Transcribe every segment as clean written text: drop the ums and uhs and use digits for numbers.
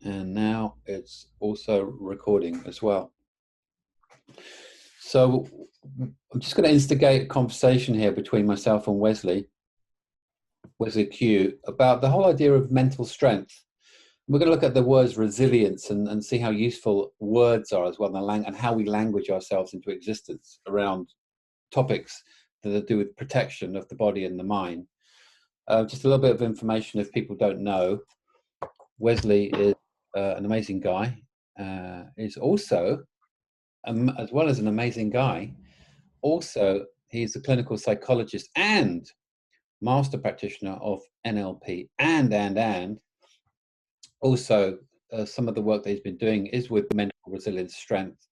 And now it's also recording as well. So I'm just going to instigate a conversation here between myself and Wesley Kew, about the whole idea of mental strength. We're going to look at the words resilience and see how useful words are as well, and how we language ourselves into existence around topics that are to do with protection of the body and the mind. Just a little bit of information if people don't know. Wesley is an amazing guy. Is also, as well as an amazing guy, also he's a clinical psychologist and master practitioner of NLP and also some of the work that he's been doing is with mental resilience strength,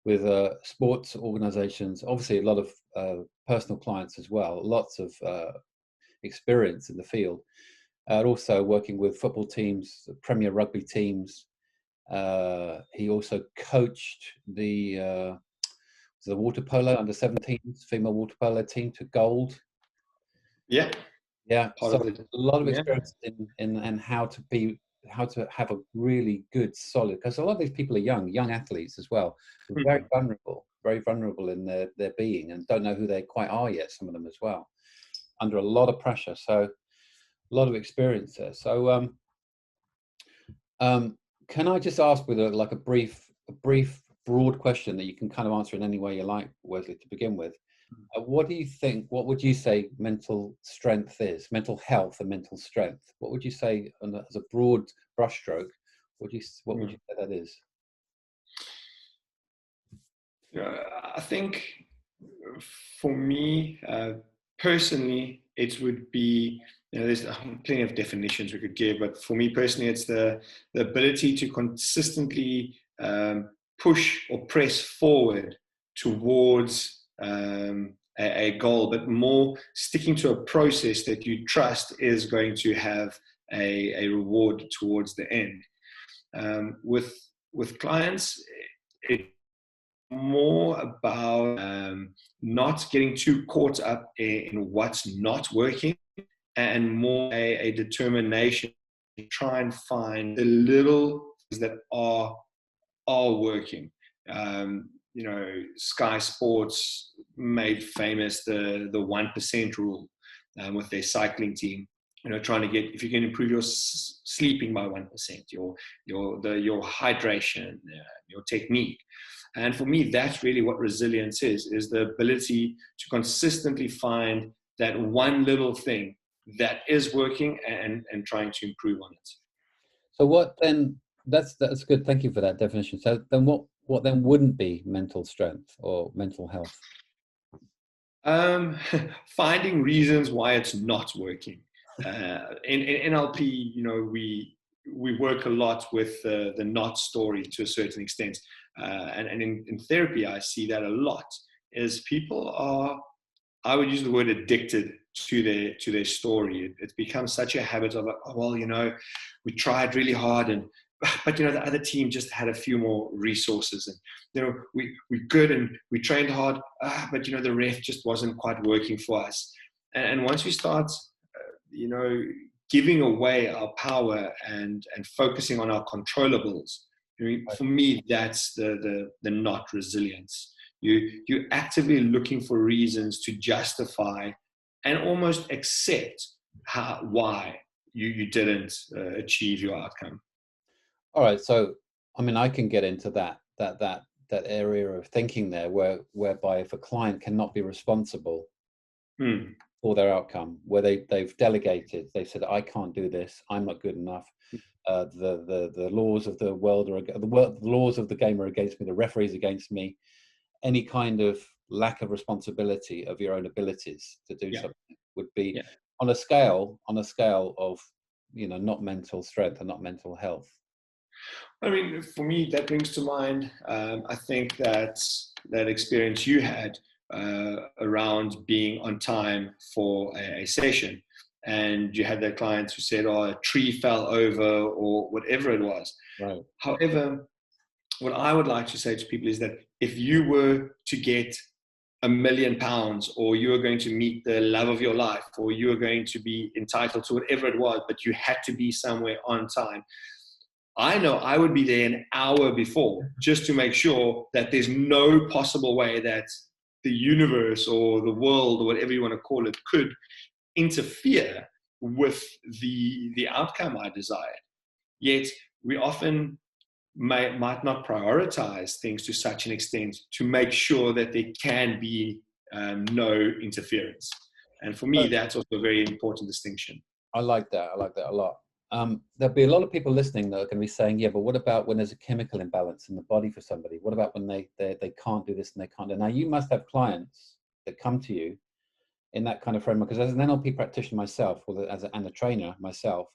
with sports organizations, obviously a lot of personal clients as well, lots of experience in the field, also working with football teams, Premier Rugby teams. He also coached the water polo under 17s female water polo team to gold. Yeah, so a lot of experience in how to have a really good solid, because a lot of these people are young athletes as well, very vulnerable in their being, and don't know who they quite are yet, some of them as well, under a lot of pressure. So a lot of experience there. So can I just ask with a brief broad question that you can kind of answer in any way you like, Wesley, to begin with? What do you think, what would you say mental strength is, mental health and mental strength? What would you say, as a broad brushstroke, what would you say that is? I think for me, personally, it would be, there's plenty of definitions we could give, but for me personally, it's the ability to consistently push or press forward towards a goal, but more sticking to a process that you trust is going to have a reward towards the end. With clients, it's more about not getting too caught up in what's not working, and more a determination to try and find the little things that are working. Sky Sports made famous the 1% rule with their cycling team. Trying to get, if you can improve your sleeping by 1%, your hydration, your technique. And for me, that's really what resilience is the ability to consistently find that one little thing that is working and trying to improve on it. So what then, that's good. Thank you for that definition. So then what then wouldn't be mental strength or mental health? Finding reasons why it's not working. In NLP, we work a lot with the not story to a certain extent. And in therapy, I see that a lot, is people are, I would use the word addicted to their story. It becomes such a habit of, we tried really hard, but the other team just had a few more resources, and we're good and we trained hard, but the ref just wasn't quite working for us. And once we start, giving away our power and focusing on our controllables, for me, that's the not resilience. You're actively looking for reasons to justify and almost accept why you didn't achieve your outcome. All right, so I can get into that area of thinking there, whereby if a client cannot be responsible for their outcome, where they've delegated, they said, I can't do this, I'm not good enough. The laws of the world the laws of the game are against me, the referee's against me. Any kind of lack of responsibility of your own abilities to do something would be on a scale of not mental strength and not mental health. For me, that brings to mind, I think that experience you had around being on time for a session, and you had that client who said, a tree fell over or whatever it was. Right. However, what I would like to say to people is that if you were to get £1 million, or you were going to meet the love of your life, or you were going to be entitled to whatever it was, but you had to be somewhere on time, I know I would be there an hour before just to make sure that there's no possible way that the universe or the world or whatever you want to call it could interfere with the outcome I desired. Yet we often might not prioritize things to such an extent to make sure that there can be no interference. And for me, that's also a very important distinction. I like that. I like that a lot. There'll be a lot of people listening that are going to be saying, yeah, but what about when there's a chemical imbalance in the body for somebody? What about when they can't do this and they can't do? Now, you must have clients that come to you in that kind of framework, because as an NLP practitioner myself, or and a trainer myself,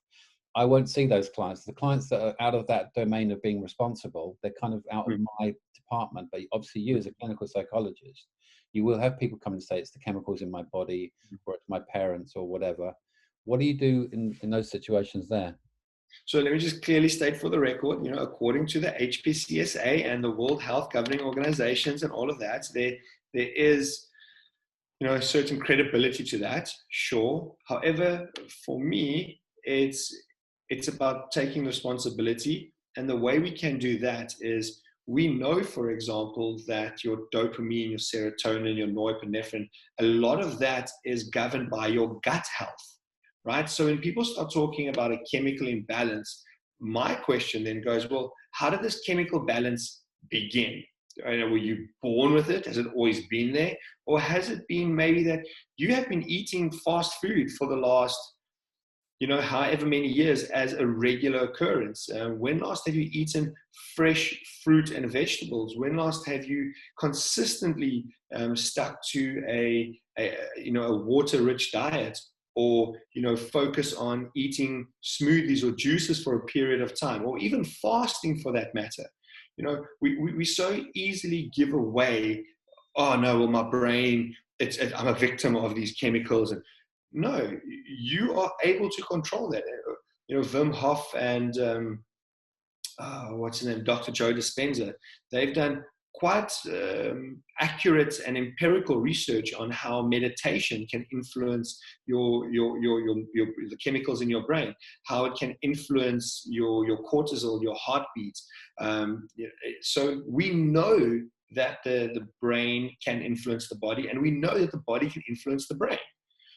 I won't see those clients. The clients that are out of that domain of being responsible, they're kind of out of my department. But obviously you as a clinical psychologist, you will have people come and say it's the chemicals in my body, or it's my parents, or whatever. What do you do in those situations there? So let me just clearly state for the record, according to the HPCSA and the World Health Governing Organizations and all of that, there is, a certain credibility to that, sure. However, for me, it's about taking responsibility. And the way we can do that is, we know, for example, that your dopamine, your serotonin, your norepinephrine, a lot of that is governed by your gut health, right? So when people start talking about a chemical imbalance, my question then goes, well, how did this chemical balance begin? Were you born with it? Has it always been there? Or has it been maybe that you have been eating fast food for the last, however many years as a regular occurrence? When last have you eaten fresh fruit and vegetables? When last have you consistently stuck to a water-rich diet, or focus on eating smoothies or juices for a period of time, or even fasting for that matter? We so easily give away, oh no, well, my brain, I'm a victim of these chemicals. And no, you are able to control that. Wim Hof and what's his name, Dr. Joe Dispenza, they've done quite accurate and empirical research on how meditation can influence the chemicals in your brain, how it can influence your cortisol, your heartbeat. So we know that the brain can influence the body, and we know that the body can influence the brain.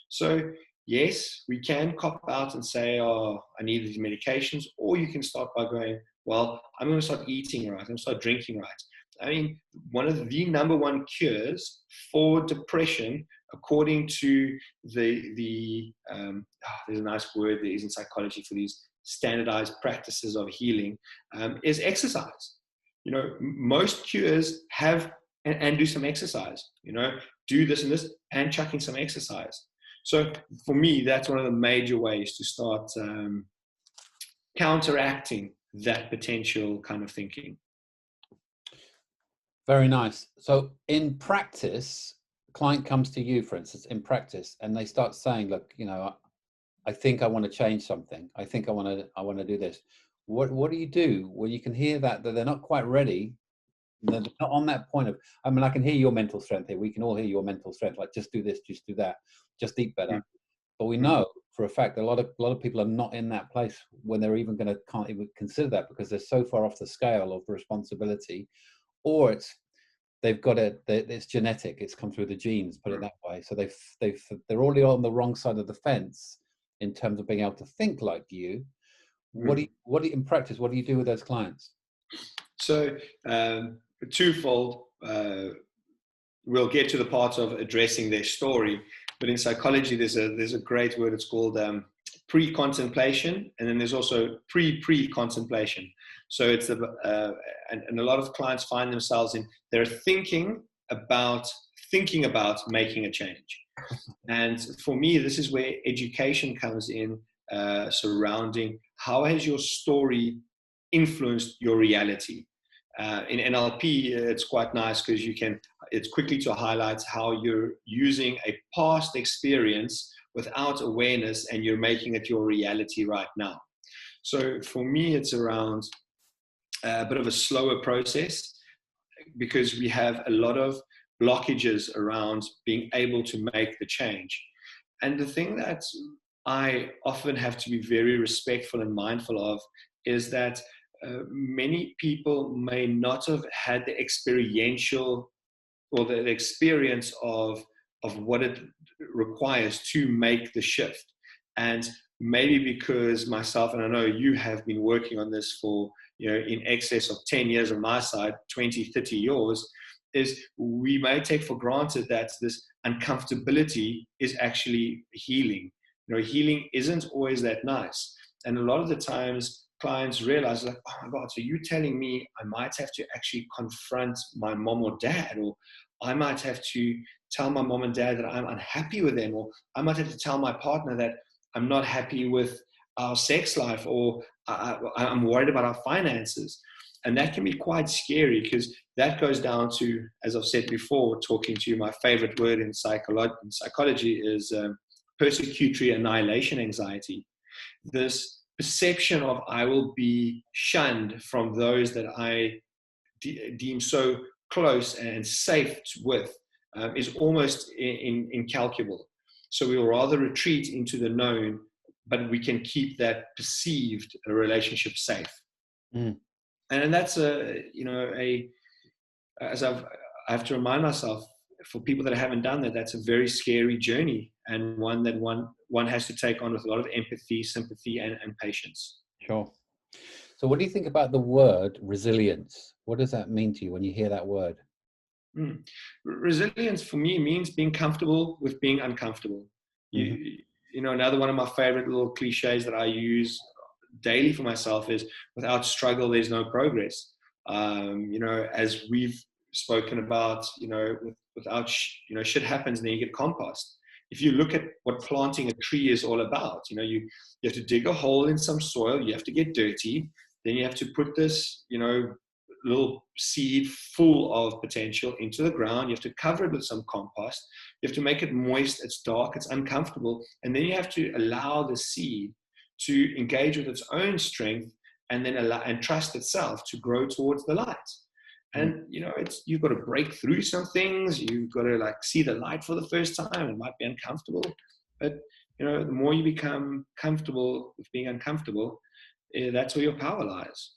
So yes, we can cop out and say, oh, I need these medications, or you can start by going, well, I'm going to start eating right, I'm going to start drinking right. I mean, one of the number one cures for depression, according to there's a nice word there is in psychology for these standardized practices of healing, is exercise. Most cures have and do some exercise. Do this and this and chuck in some exercise. So for me, that's one of the major ways to start counteracting that potential kind of thinking. Very nice. So in practice, a client comes to you, for instance, in practice, and they start saying, look, I think I want to change something. I think I want to do this. What do you do? Well, you can hear that they're not quite ready. They're not on that point of, I can hear your mental strength here. We can all hear your mental strength. Like, just do this, just do that, just eat better. But we know for a fact that a lot of people are not in that place when they're can't even consider that, because they're so far off the scale of responsibility, or they've got it's genetic. It's come through the genes, put it that way. So they're already on the wrong side of the fence in terms of being able to think like you. What do you in practice? What do you do with those clients? So twofold. We'll get to the part of addressing their story, but in psychology, there's a great word. It's called pre-contemplation, and then there's also pre-contemplation. So it's and a lot of clients find themselves they're thinking about making a change. And for me, this is where education comes in, surrounding how has your story influenced your reality. In NLP, it's quite nice because it's quickly to highlight how you're using a past experience without awareness, and you're making it your reality right now. So for me, it's around a bit of a slower process, because we have a lot of blockages around being able to make the change. And the thing that I often have to be very respectful and mindful of is that many people may not have had the experiential or the experience of what it requires to make the shift. And maybe because myself, and I know you have been working on this for, in excess of 10 years on my side, 20, 30 yours, is we may take for granted that this uncomfortability is actually healing. Healing isn't always that nice. And a lot of the times clients realize, like, oh my God, so you're telling me I might have to actually confront my mom or dad, or I might have to tell my mom and dad that I'm unhappy with them, or I might have to tell my partner that I'm not happy with our sex life, or I'm worried about our finances. And that can be quite scary, because that goes down to, as I've said before, talking to you, my favorite word in psychology is persecutory annihilation anxiety. This perception of I will be shunned from those that I deem so close and safe with is almost incalculable. So we will rather retreat into the known, but we can keep that perceived relationship safe. Mm. And that's I have to remind myself, for people that haven't done that, that's a very scary journey, and one that one has to take on with a lot of empathy, sympathy, and patience. Sure. So what do you think about the word resilience? What does that mean to you when you hear that word? Resilience for me means being comfortable with being uncomfortable. Mm-hmm. Another one of my favorite little cliches that I use daily for myself is, without struggle, there's no progress. As we've spoken about, without, shit happens and then you get compost. If you look at what planting a tree is all about, you have to dig a hole in some soil, you have to get dirty, then you have to put this, little seed full of potential into the ground. You have to cover it with some compost. You have to make it moist. It's dark. It's uncomfortable. And then you have to allow the seed to engage with its own strength, and then and trust itself to grow towards the light. And you've got to break through some things. You've got to see the light for the first time. It might be uncomfortable, but the more you become comfortable with being uncomfortable, that's where your power lies.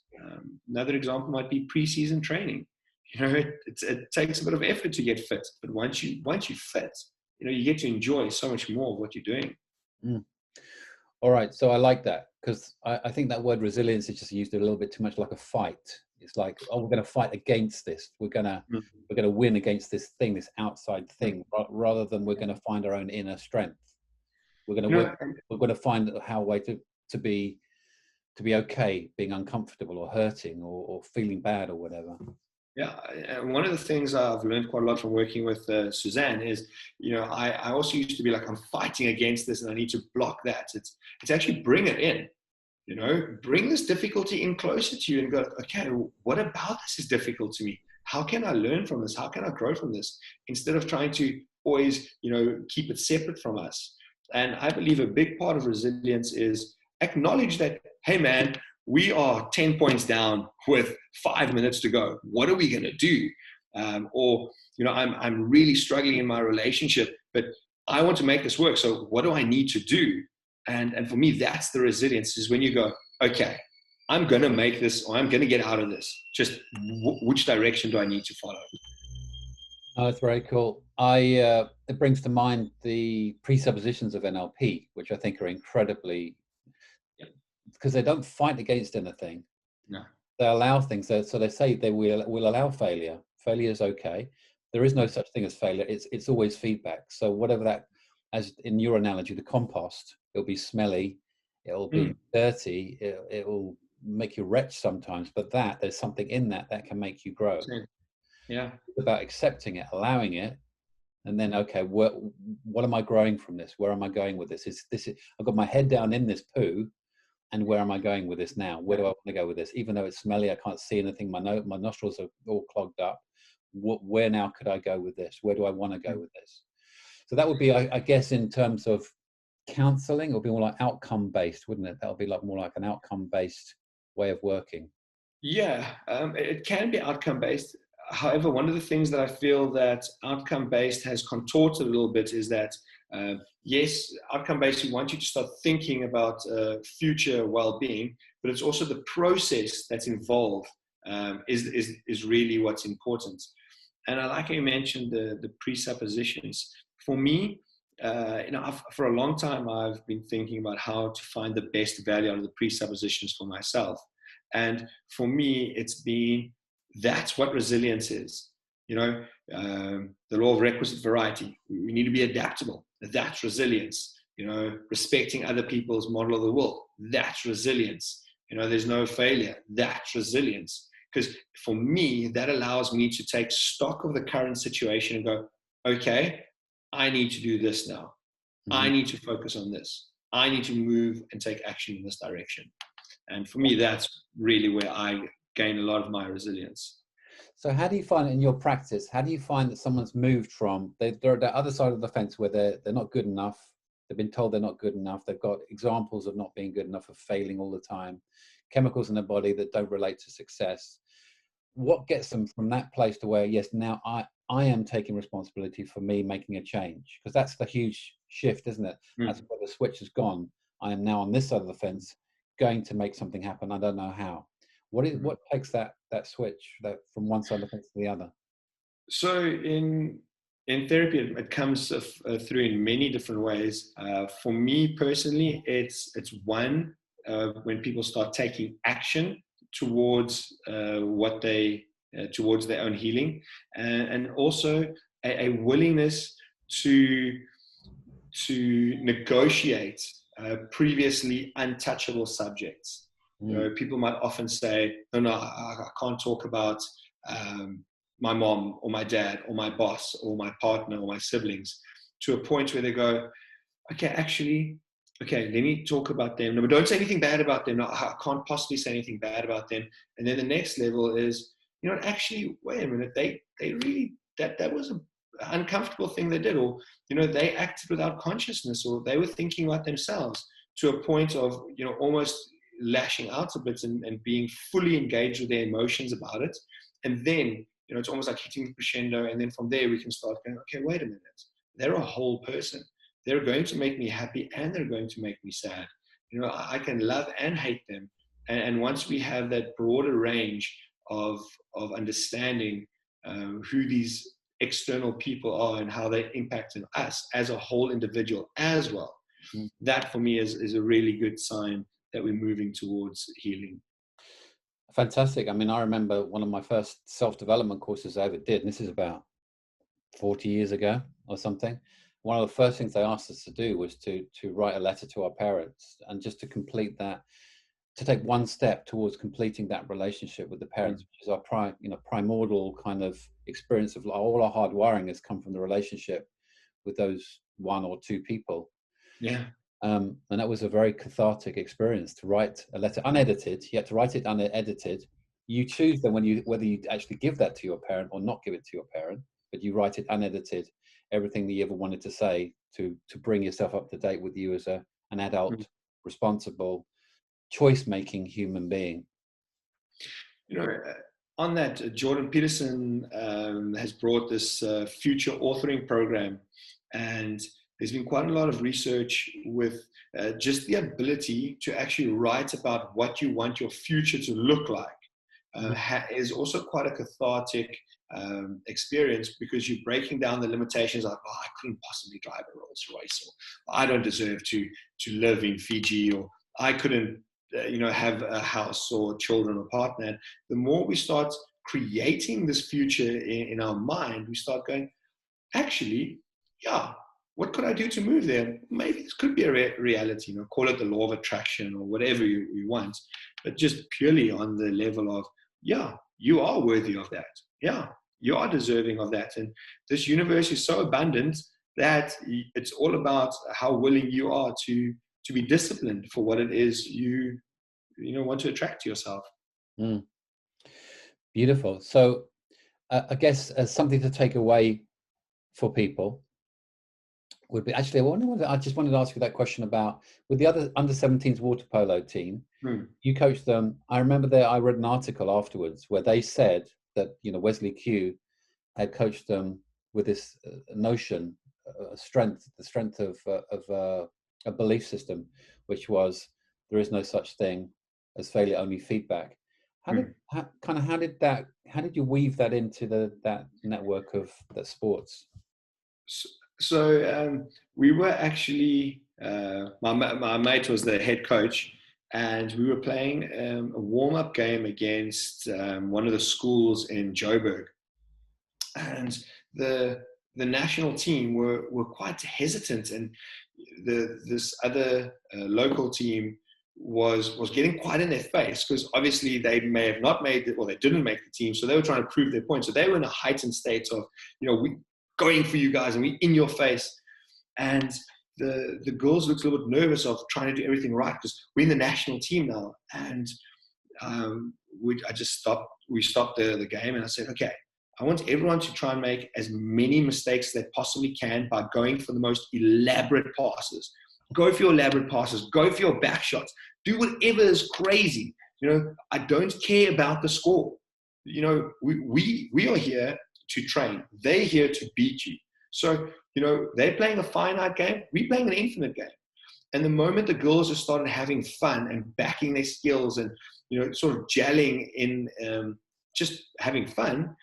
Another example might be pre-season training. It takes a bit of effort to get fit, but once you fit, you get to enjoy so much more of what you're doing. All right, so I like that, because I think that word resilience is just used a little bit too much like a fight. It's like, oh, we're going to fight against this. We're going to win against this thing, this outside thing, rather than we're going to find our own inner strength. We're going to find how way to be okay being uncomfortable or hurting or feeling bad or whatever. Yeah, and one of the things I've learned quite a lot from working with Suzanne is, I also used to be like, I'm fighting against this and I need to block that. It's actually bring it in, bring this difficulty in closer to you and go, okay, what about this is difficult to me? How can I learn from this? How can I grow from this? Instead of trying to always, keep it separate from us. And I believe a big part of resilience is acknowledge that, hey man, we are 10 points down with 5 minutes to go. What are we going to do? Or, I'm really struggling in my relationship, but I want to make this work. So what do I need to do? And for me, that's the resilience, is when you go, okay, I'm going to make this, or I'm going to get out of this. Just which direction do I need to follow? Oh, that's very cool. It brings to mind the presuppositions of NLP, which I think are incredibly, because they don't fight against anything. No. They allow things. So they say they will allow failure. Failure is okay. There is no such thing as failure. It's always feedback. So whatever that, as in your analogy, the compost, it'll be smelly, it'll be dirty, it will make you wretch sometimes, but there's something in that can make you grow. Yeah. It's about accepting it, allowing it, and then, okay, what am I growing from this? Where am I going with this? I've got my head down in this poo, and where am I going with this now? Where do I want to go with this? Even though it's smelly, I can't see anything. My nostrils are all clogged up. Where now could I go with this? Where do I want to go with this? So that would be, I guess, in terms of counseling, it would be more like outcome based, wouldn't it? That would be more like an outcome based way of working. Yeah, it can be outcome based. However, one of the things that I feel that outcome based has contorted a little bit is that, yes, outcome based, we want you to start thinking about future well-being, but it's also the process that's involved is really what's important. And I like how you mentioned the presuppositions. For me, for a long time, I've been thinking about how to find the best value out of the presuppositions for myself. And for me, it's been, that's what resilience is. The law of requisite variety. We need to be adaptable. That's resilience. Respecting other people's model of the world. That's resilience. There's no failure. That's resilience. Because for me, that allows me to take stock of the current situation and go, okay, I need to do this now. Mm-hmm. I need to focus on this. I need to move and take action in this direction. And for me, that's really where I gain a lot of my resilience. So how do you find it in your practice? How do you find that someone's moved from, they're at the other side of the fence where they're not good enough. They've been told they're not good enough. They've got examples of not being good enough, of failing all the time, chemicals in their body that don't relate to success. What gets them from that place to where, yes, now I am taking responsibility for me making a change? Because that's the huge shift, isn't it? That's where the switch has gone. I am now on this side of the fence, going to make something happen. I don't know how. What takes that switch from one side of the fence to the other? So in therapy, it comes through in many different ways. For me personally, it's one, when people start taking action towards towards their own healing, and also a willingness to negotiate previously untouchable subjects. People might often say, no, I can't talk about my mom or my dad or my boss or my partner or my siblings, to a point where they go, okay, let me talk about them. No, but don't say anything bad about them. No, I can't possibly say anything bad about them. And then the next level is, actually, wait a minute, they really, that was an uncomfortable thing they did, or, they acted without consciousness, or they were thinking about themselves, to a point of, almost lashing out a bit and being fully engaged with their emotions about it. And then, it's almost like hitting the crescendo. And then from there, we can start going, okay, wait a minute. They're a whole person. They're going to make me happy and they're going to make me sad. I can love and hate them. And once we have that broader range of understanding who these external people are and how they impact on us as a whole individual as well, that for me is a really good sign that we're moving towards healing. Fantastic. I mean, I remember one of my first self-development courses I ever did, and this is about 40 years ago or something. One of the first things they asked us to do was to write a letter to our parents, and just to complete that, to take one step towards completing that relationship with the parents, which is our primordial kind of experience of all our hard wiring has come from the relationship with those one or two people. Yeah. And that was a very cathartic experience, to write a letter unedited. You had to write it unedited. You choose then whether you actually give that to your parent or not give it to your parent, but you write it unedited, everything that you ever wanted to say, to bring yourself up to date with you as an adult, responsible, choice-making human being. On that, Jordan Peterson has brought this future authoring program, and there's been quite a lot of research with just the ability to actually write about what you want your future to look like. Is also quite a cathartic experience, because you're breaking down the limitations, like, I couldn't possibly drive a Rolls Royce, or I don't deserve to live in Fiji, or I couldn't have a house or children or partner. And the more we start creating this future in our mind, we start going, actually, yeah, what could I do to move there? Maybe this could be a reality, call it the law of attraction or whatever you want, but just purely on the level of, yeah, you are worthy of that. Yeah, you are deserving of that. And this universe is so abundant that it's all about how willing you are to be disciplined for what it is you want to attract to yourself. Beautiful. So I guess as something to take away for people would be, actually, I just wanted to ask you that question about, with the other under-17s water polo team, you coached them. I remember I read an article afterwards where they said that, Wesley Kew had coached them with this notion, the strength of a belief system, which was, there is no such thing as failure only feedback. How did how did you weave that into that network of that sports? So we were actually, my mate was the head coach, and we were playing a warm-up game against one of the schools in Joburg. And the national team were quite hesitant, and this other local team was getting quite in their face, because obviously they may have not made it, or they didn't make the team, so they were trying to prove their point. So they were in a heightened state of, we going for you guys, and we in your face. And the girls looked a little bit nervous of trying to do everything right, because we're in the national team now. And we stopped the game, and I said, okay, I want everyone to try and make as many mistakes as they possibly can by going for the most elaborate passes. Go for your elaborate passes. Go for your back shots. Do whatever is crazy. I don't care about the score. We are here to train. They're here to beat you. So, they're playing a finite game. We're playing an infinite game. And the moment the girls have started having fun and backing their skills and, sort of gelling in just having fun,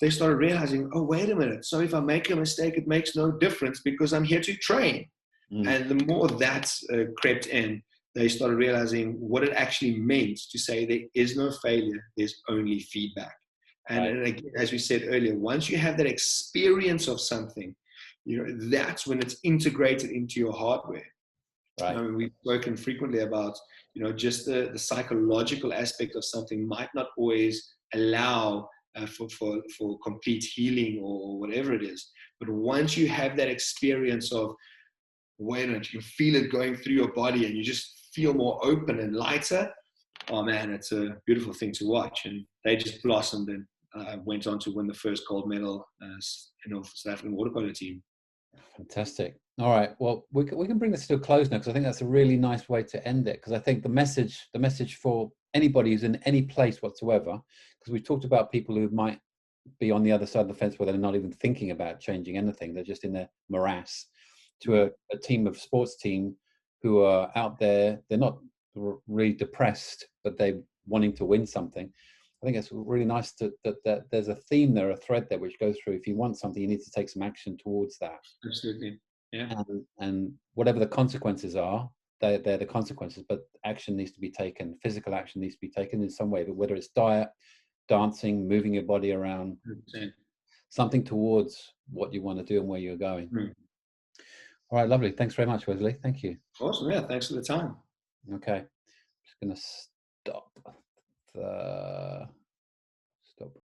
they started realizing, oh, wait a minute. So if I make a mistake, it makes no difference because I'm here to train. And the more that crept in, they started realizing what it actually meant to say there is no failure, there's only feedback. And again, as we said earlier, once you have that experience of something, that's when it's integrated into your hardware. Right. We've spoken frequently about, just the psychological aspect of something might not always allow for complete healing or whatever it is. But once you have that experience of, wait a minute, you can feel it going through your body and you just feel more open and lighter, oh man, it's a beautiful thing to watch. And they just blossomed and went on to win the first gold medal in the South African water polo team. Fantastic. All right. Well, we can bring this to a close now, because I think that's a really nice way to end it. Because I think the message for anybody who's in any place whatsoever, because we've talked about people who might be on the other side of the fence where they're not even thinking about changing anything. They're just in their morass, to a team of sports team who are out there. They're not really depressed, but they're wanting to win something. I think it's really nice that there's a theme there, a thread there, which goes through. If you want something, you need to take some action towards that. Absolutely. Yeah. And whatever the consequences are, they're the consequences, but action needs to be taken. Physical action needs to be taken in some way, but whether it's diet, dancing, moving your body around, 100%. something towards what you want to do and where you're going. All right, lovely. Thanks very much, Wesley. Thank you. Awesome. Yeah, thanks for the time. Okay. I'm just going to stop the